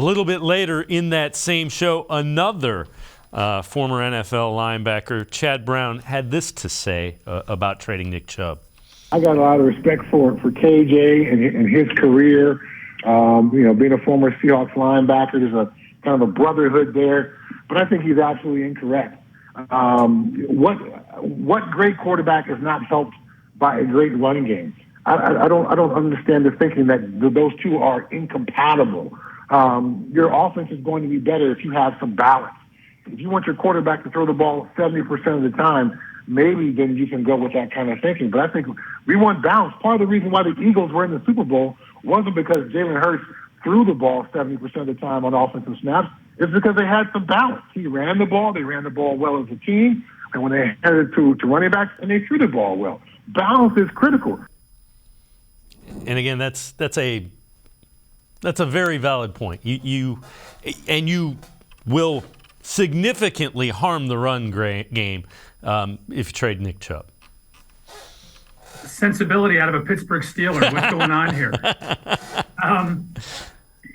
A little bit later in that same show, another former NFL linebacker, Chad Brown, had this to say about trading Nick Chubb. I got a lot of respect for KJ and his career. Being a former Seahawks linebacker, there's a kind of a brotherhood there. But I think he's absolutely incorrect. What great quarterback is not helped by a great running game? I don't understand the thinking that those two are incompatible. Your offense is going to be better if you have some balance. If you want your quarterback to throw the ball 70% of the time, maybe then you can go with that kind of thinking. But I think we want balance. Part of the reason why the Eagles were in the Super Bowl wasn't because Jalen Hurts threw the ball 70% of the time on offensive snaps. It's because they had some balance. He ran the ball. They ran the ball well as a team. And when they headed to running backs, and they threw the ball well. Balance is critical. And again, that's a very valid point. You will significantly harm the run game if you trade Nick Chubb. Sensibility out of a Pittsburgh Steeler. What's going on here?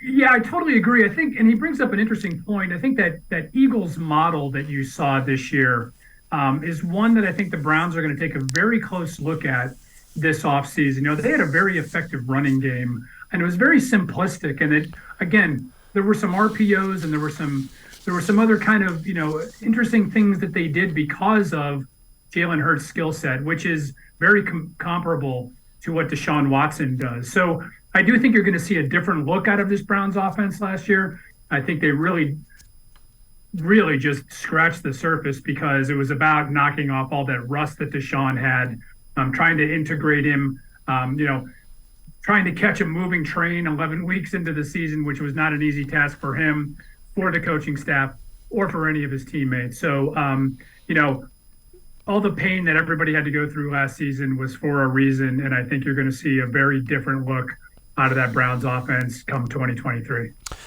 Yeah, I totally agree. I think, and he brings up an interesting point. I think that Eagles model that you saw this year is one that I think the Browns are going to take a very close look at this offseason. They had a very effective running game, and it was very simplistic. And again, there were some RPOs and there were some other kind of interesting things that they did because of Jalen Hurts' skill set, which is very comparable to what Deshaun Watson does. So I do think you're going to see a different look out of this Browns offense last year. I think they really just scratched the surface because it was about knocking off all that rust that Deshaun had, trying to integrate him, trying to catch a moving train 11 weeks into the season, which was not an easy task for him, for the coaching staff, or for any of his teammates. So, all the pain that everybody had to go through last season was for a reason, and I think you're going to see a very different look out of that Browns offense come 2023.